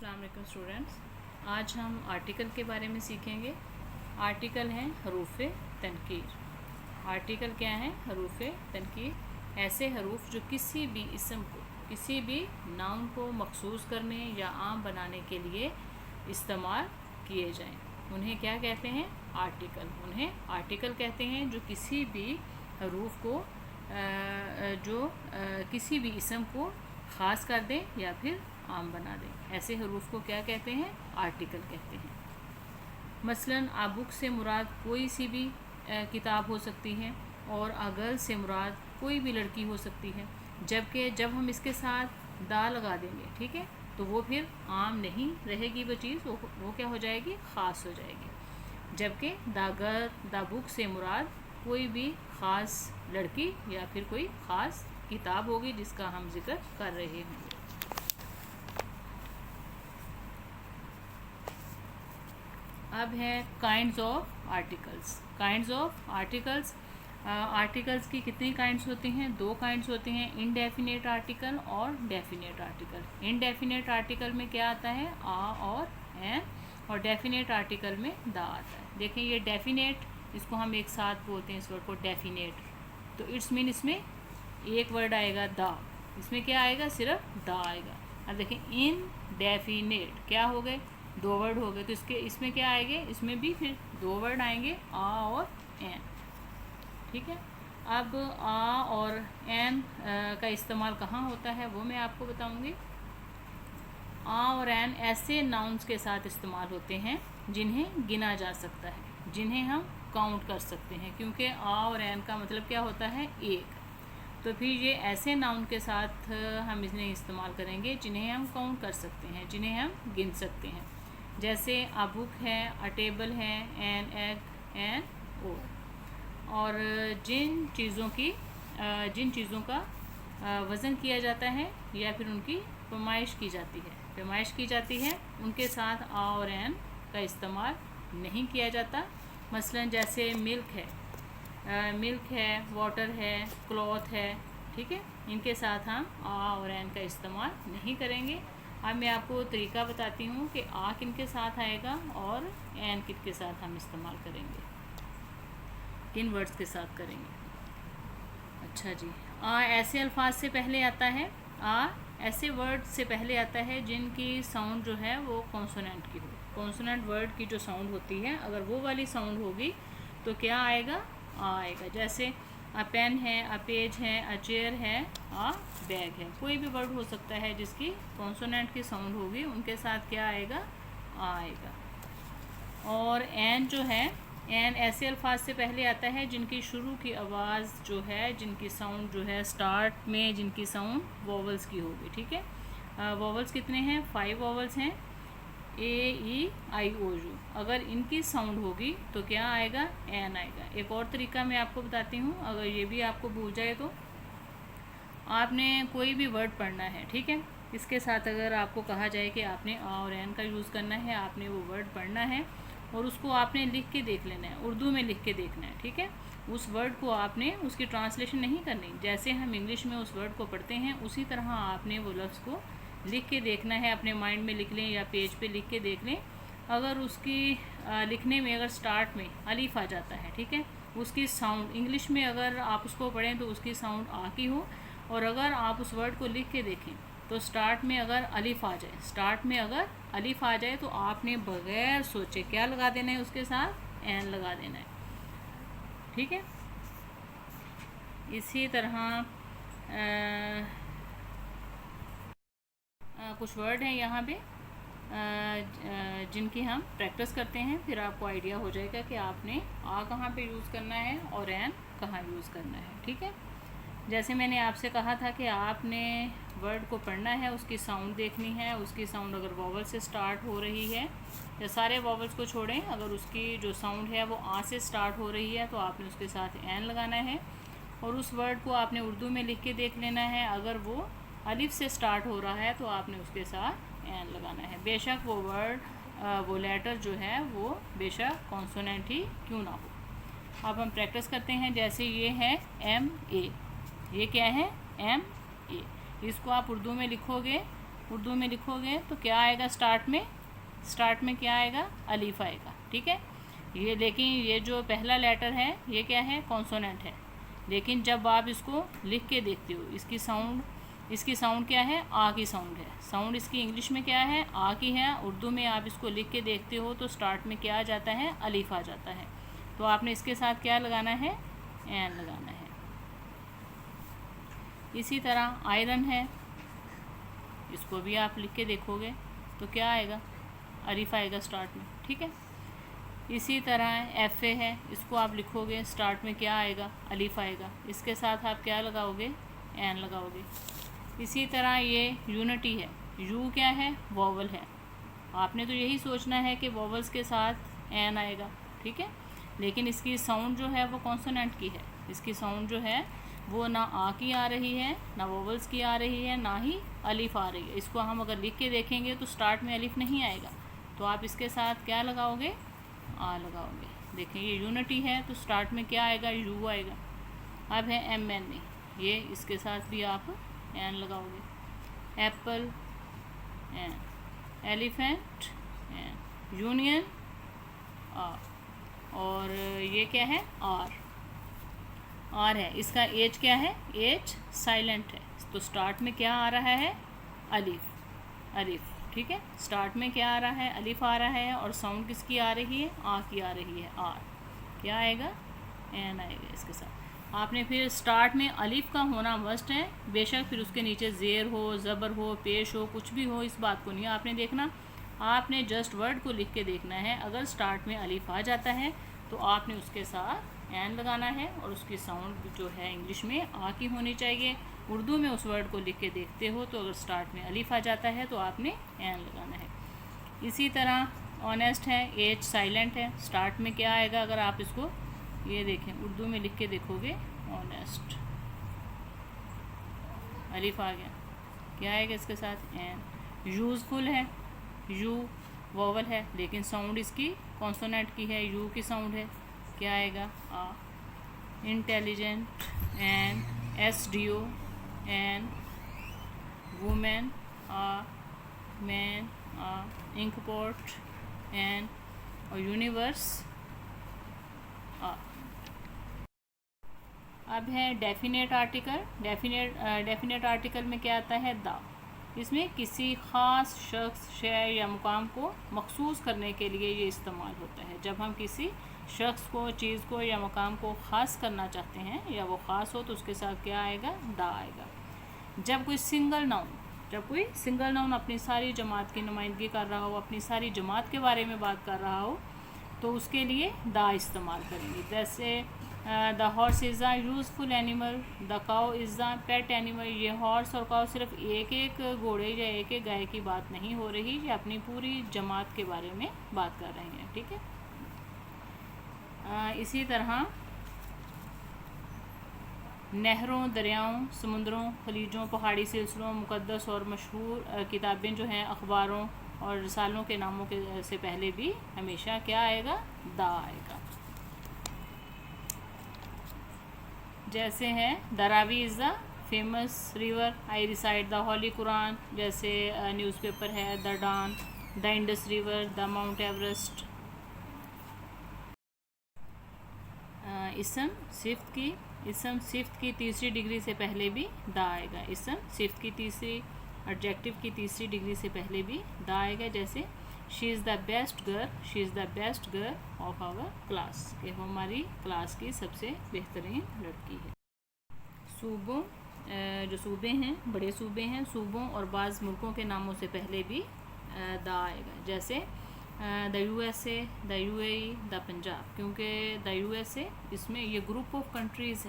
अस्सलाम वालेकुम स्टूडेंट्स। आज हम आर्टिकल के बारे में सीखेंगे। आर्टिकल हैं हरूफ तनकीर। आर्टिकल क्या हैं? हरूफ तनकीर ऐसे हरूफ जो किसी भी इसम को, किसी भी नाउन को मखसूस करने या आम बनाने के लिए इस्तेमाल किए जाएं, उन्हें क्या कहते हैं? आर्टिकल। उन्हें आर्टिकल कहते हैं जो किसी भी हरूफ को किसी भी इसम को ख़ास कर दें या फिर आम बना दें। ऐसे हरूफ को क्या कहते हैं? आर्टिकल कहते हैं। मसलन अबुक से मुराद कोई सी भी किताब हो सकती है और अगल से मुराद कोई भी लड़की हो सकती है, जबकि जब हम इसके साथ दा लगा देंगे, ठीक है, तो वो फिर आम नहीं रहेगी वो चीज़, वो क्या हो जाएगी? ख़ास हो जाएगी। जबकि दागर दाबुक से मुराद कोई भी ख़ास लड़की या फिर कोई ख़ास किताब होगी जिसका हम जिक्र कर रहे होंगे। अब है kinds of articles. Kinds of articles. Articles की कितनी काइंड्स होती हैं? दो काइंड्स होती हैं, इनडेफिनेट आर्टिकल और डेफिनेट आर्टिकल। इनडेफिनेट आर्टिकल में क्या आता है? आ और एन, और डेफिनेट आर्टिकल में दा आता है। देखें, ये डेफिनेट, इसको हम एक साथ बोलते हैं इस वर्ड को डेफिनेट। तो इट्स मीन इसमें एक वर्ड आएगा दा, इसमें क्या आएगा? सिर्फ दा आएगा। अब देखें, इन डेफिनेट क्या हो गए? दो वर्ड हो गए। तो इसमें क्या आएंगे? इसमें भी फिर दो वर्ड आएंगे, आ और एन, ठीक है। अब आ और एन का इस्तेमाल कहाँ होता है वो मैं आपको बताऊंगी। आ और एन ऐसे नाउन्स के साथ इस्तेमाल होते हैं जिन्हें गिना जा सकता है, जिन्हें हम काउंट कर सकते हैं, क्योंकि आ और एन का मतलब क्या होता है? एक। तो फिर ये ऐसे नाउन के साथ हम इन्हें इस्तेमाल करेंगे जिन्हें हम काउंट कर सकते हैं, जिन्हें हम गिन सकते हैं। जैसे अ बुक है, अ टेबल है, एन एग, एन ओर। और जिन चीज़ों का वज़न किया जाता है या फिर उनकी पैमाइश की जाती है, उनके साथ आ और एन का इस्तेमाल नहीं किया जाता। मसलन जैसे मिल्क है, वाटर है, क्लॉथ है, ठीक है, इनके साथ हम आ और एन का इस्तेमाल नहीं करेंगे। अब मैं आपको तरीका बताती हूँ कि आ किन के साथ आएगा और एन किन के साथ हम इस्तेमाल करेंगे, किन वर्ड्स के साथ करेंगे। अच्छा जी, आ ऐसे अल्फाज से पहले आता है, आ ऐसे वर्ड से पहले आता है जिनकी साउंड जो है वो कॉन्सोनेंट की हो। कॉन्सोनेंट वर्ड की जो साउंड होती है, अगर वो वाली साउंड होगी तो क्या आएगा? आ आएगा। जैसे अ पेन है, अ पेज है, अ चेयर है, अ बैग है। कोई भी वर्ड हो सकता है जिसकी कॉन्सोनेंट की साउंड होगी, उनके साथ क्या आएगा? आ आएगा। और एन जो है, एन ऐसे अल्फाज से पहले आता है जिनकी शुरू की आवाज़ जो है, जिनकी साउंड जो है स्टार्ट में, जिनकी साउंड वोवल्स की होगी, ठीक है। वोवल्स कितने हैं? 5 वोवल्स हैं, ए ई आई ओ यू। अगर इनकी साउंड होगी तो क्या आएगा? एन आएगा। एक और तरीका मैं आपको बताती हूँ, अगर ये भी आपको भूल जाए तो आपने कोई भी वर्ड पढ़ना है, ठीक है, इसके साथ अगर आपको कहा जाए कि आपने आ और एन का यूज़ करना है, आपने वो वर्ड पढ़ना है और उसको आपने लिख के देख लेना है, उर्दू में लिख के देखना है, ठीक है। उस वर्ड को आपने उसकी ट्रांसलेशन नहीं करनी, जैसे हम इंग्लिश में उस वर्ड को पढ़ते हैं उसी तरह आपने वो लफ्ज़ को लिख के देखना है। अपने माइंड में लिख लें या पेज पे लिख के देख लें। अगर उसकी लिखने में अगर स्टार्ट में अलिफ आ जाता है, ठीक है, उसकी साउंड इंग्लिश में अगर आप उसको पढ़ें तो उसकी साउंड आ की हो, और अगर आप उस वर्ड को लिख के देखें तो स्टार्ट में अगर अलिफ आ जाए तो आपने बग़ैर सोचे क्या लगा देना है? उसके साथ एन लगा देना है, ठीक है। इसी तरह कुछ वर्ड हैं यहाँ पे जिनकी हम प्रैक्टिस करते हैं, फिर आपको आइडिया हो जाएगा कि आपने आ कहाँ पे यूज़ करना है और एन कहाँ यूज़ करना है, ठीक है। जैसे मैंने आपसे कहा था कि आपने वर्ड को पढ़ना है, उसकी साउंड देखनी है, उसकी साउंड अगर वॉवल से स्टार्ट हो रही है, या सारे वॉवल्स को छोड़ें, अगर उसकी जो साउंड है वो आ से स्टार्ट हो रही है तो आपने उसके साथ एन लगाना है, और उस वर्ड को आपने उर्दू में लिख के देख लेना है। अगर वो अलिफ से स्टार्ट हो रहा है तो आपने उसके साथ एन लगाना है, बेशक वो वर्ड वो लेटर जो है वो बेशक कॉन्सोनेंट ही क्यों ना हो। अब हम प्रैक्टिस करते हैं। जैसे ये है एम ए, ये क्या है? M A. इसको आप उर्दू में लिखोगे उर्दू में लिखोगे तो क्या आएगा, स्टार्ट में क्या आएगा, अलीफ आएगा। ठीक है, ये लेकिन ये जो पहला लेटर है ये क्या है, कॉन्सोनेंट है। लेकिन जब आप इसको लिख के देखते हो, इसकी साउंड क्या है, आ की साउंड है। साउंड इसकी इंग्लिश में क्या है, आ की है। उर्दू में आप इसको लिख के देखते हो तो स्टार्ट में क्या आ जाता है, अलीफ आ जाता है। तो आपने इसके साथ क्या लगाना है, एन लगाना है। इसी तरह आयरन है, इसको भी आप लिख के देखोगे तो क्या आएगा, अलीफ आएगा स्टार्ट में। ठीक है, इसी तरह एफ ए है, इसको आप लिखोगे स्टार्ट में क्या आएगा, अलीफ आएगा। इसके साथ आप क्या लगाओगे, एन लगाओगे। इसी तरह ये यूनिटी है, यू क्या है, वॉवल है। आपने तो यही सोचना है कि वॉवल्स के साथ एन आएगा। ठीक है, लेकिन इसकी साउंड जो है वो कॉन्सोनेंट की है। इसकी साउंड जो है वो ना आ की आ रही है, ना वॉवल्स की आ रही है, ना ही अलिफ आ रही है। इसको हम अगर लिख के देखेंगे तो स्टार्ट में अलिफ नहीं आएगा, तो आप इसके साथ क्या लगाओगे, आ लगाओगे। देखिए ये यूनिटी है तो स्टार्ट में क्या आएगा, यू आएगा। अब है एम एन ए, ये इसके साथ भी आप एन लगाओगे। Apple an, elephant an, union are, और ये क्या है, आर है। इसका एच क्या है, एच साइलेंट है, तो स्टार्ट में क्या आ रहा है, अलिफ। ठीक है, स्टार्ट में क्या आ रहा है, अलिफ आ रहा है, और साउंड किसकी आ रही है, आ की आ रही है, आर। क्या आएगा, एन आएगा इसके साथ। आपने फिर स्टार्ट में अलिफ का होना मस्ट है, बेशक फिर उसके नीचे ज़ेर हो, ज़बर हो, पेश हो, कुछ भी हो, इस बात को नहीं आपने देखना। आपने जस्ट वर्ड को लिख के देखना है। अगर स्टार्ट में अलिफ आ जाता है तो आपने उसके साथ एन लगाना है, और उसकी साउंड जो है इंग्लिश में आ की होनी चाहिए। उर्दू में उस वर्ड को लिख के देखते हो तो अगर स्टार्ट में अलिफ आ जाता है तो आपने एन लगाना है। इसी तरह ऑनेस्ट है, एच साइलेंट है, स्टार्ट में क्या आएगा, अगर आप इसको ये देखें उर्दू में लिख के देखोगे, ऑनेस्ट, अलिफ आ गया, क्या आएगा इसके साथ, एन। यूज़फुल है, यू वोवल है, लेकिन साउंड इसकी कॉन्सोनेंट की है, यू की साउंड है, क्या आएगा, a. Intelligent an, S D O N, women a, man a, import an, और यूनिवर्स आ। अब है डेफिनेट आर्टिकल। डेफिनेट आर्टिकल में क्या आता है, द। इसमें किसी ख़ास शख्स, शय या मुकाम को मखसूस करने के लिए ये इस्तेमाल होता है। जब हम किसी शख्स को, चीज़ को या मुकाम को ख़ास करना चाहते हैं या वो ख़ास हो तो उसके साथ क्या आएगा, द आएगा। जब कोई सिंगल नाउन अपनी सारी जमात की नुमाइंदगी कर रहा हो, अपनी सारी जमात के बारे में बात कर रहा हो, तो उसके लिए द इस्तेमाल करेंगे। जैसे the horse is a useful animal, the cow is a pet animal. ये हॉर्स और काउ सिर्फ एक एक घोड़े या एक एक गाय की बात नहीं हो रही, ये अपनी पूरी जमात के बारे में बात कर रहे हैं। ठीक है, इसी तरह नहरों, दरियाओं, समुद्रों, खलीजों, पहाड़ी सिलसिलों, मुक़द्दस और मशहूर किताबें जो हैं, अखबारों और रसालों के नामों के से पहले भी हमेशा क्या आएगा, द आएगा। जैसे है the Ravi is the famous river, I recite the holy Quran. जैसे न्यूज़पेपर है the Dawn, the Indus river, the Mount Everest. इसम सिफ्त की तीसरी डिग्री से पहले भी द आएगा। इसम सिफ्त की तीसरी, एडजेक्टिव की तीसरी डिग्री से पहले भी द आएगा। जैसे she is the best girl of our class, कि वो हमारी क्लास की सबसे बेहतरीन लड़की है। सूबों, जो सूबे हैं, बड़े सूबे हैं, सूबों और बाज़ मुल्कों के नामों से पहले भी द आएगा। जैसे the USA, the UAE, the Punjab, क्योंकि द USA इसमें ये ग्रुप ऑफ कंट्रीज़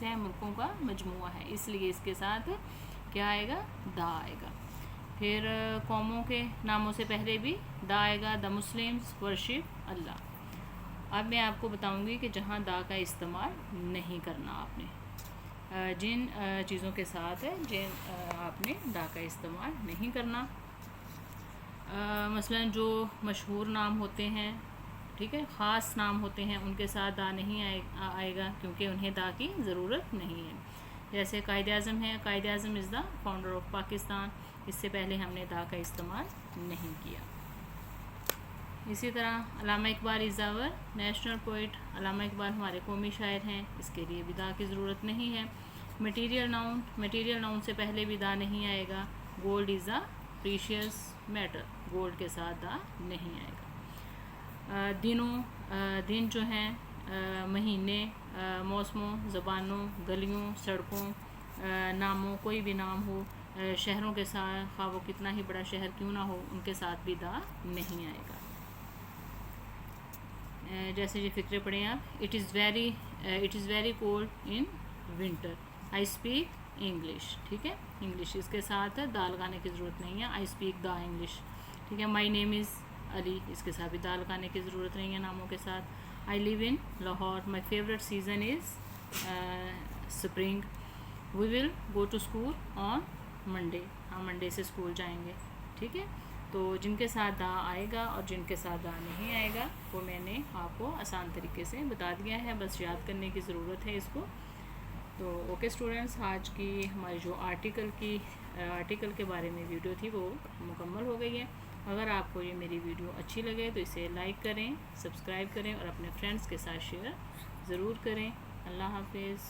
है, मुल्कों का मजमुआ है, इसलिए इसके साथ क्या आएगा, द आएगा। फिर कौमों के नामों से पहले भी द आएगा। द मुस्लिम्स वर्शिप अल्लाह। अब मैं आपको बताऊंगी कि जहाँ द का इस्तेमाल नहीं करना आपने, जिन चीज़ों के साथ है जिन आपने द का इस्तेमाल नहीं करना। मसलन जो मशहूर नाम होते हैं, ठीक है, ख़ास नाम होते हैं, उनके साथ दा नहीं आएगा, क्योंकि उन्हें दा की ज़रूरत नहीं है। जैसे कायद आज़म है, Quaid Azam is the founder of Pakistan, इससे पहले हमने दा का इस्तेमाल नहीं किया। इसी तरह Allama Iqbal is our national poet, Allama Iqbal हमारे कौमी शायर हैं, इसके लिए भी दा की ज़रूरत नहीं है। मटीरियल नाउन, मटीरियल नाउन से पहले भी दा नहीं आएगा। Gold is a precious matter, gold के साथ दा नहीं आएगा। दिनों, दिन जो हैं, महीने, मौसमों, ज़बानों, गलियों, सड़कों, नामों, कोई भी नाम हो, शहरों के साथ, खा वो कितना ही बड़ा शहर क्यों ना हो, उनके साथ भी दा नहीं आएगा। जैसे ये फ़िक्रे पढ़ें आप, it is very cold in winter, I speak English, ठीक है, इंग्लिश इसके साथ दा लगाने की ज़रूरत नहीं है, आई स्पीक द इंग्लिश, ठीक है। माई नेम इज़ अली, इसके साथ भी दा लगाने की ज़रूरत नहीं है नामों के साथ। I live in Lahore, my favourite season is spring, we will go to school on Monday, हम मंडे से स्कूल जाएंगे, ठीक है। तो जिनके साथ दा आएगा और जिनके साथ दा नहीं आएगा वो मैंने आपको आसान तरीके से बता दिया है, बस याद करने की ज़रूरत है इसको। तो ओके स्टूडेंट्स, आज की हमारी जो आर्टिकल के बारे में वीडियो थी वो मुकम्मल हो गई है। अगर आपको ये मेरी वीडियो अच्छी लगे तो इसे लाइक करें, सब्सक्राइब करें और अपने फ्रेंड्स के साथ शेयर ज़रूर करें। अल्लाह हाफिज़।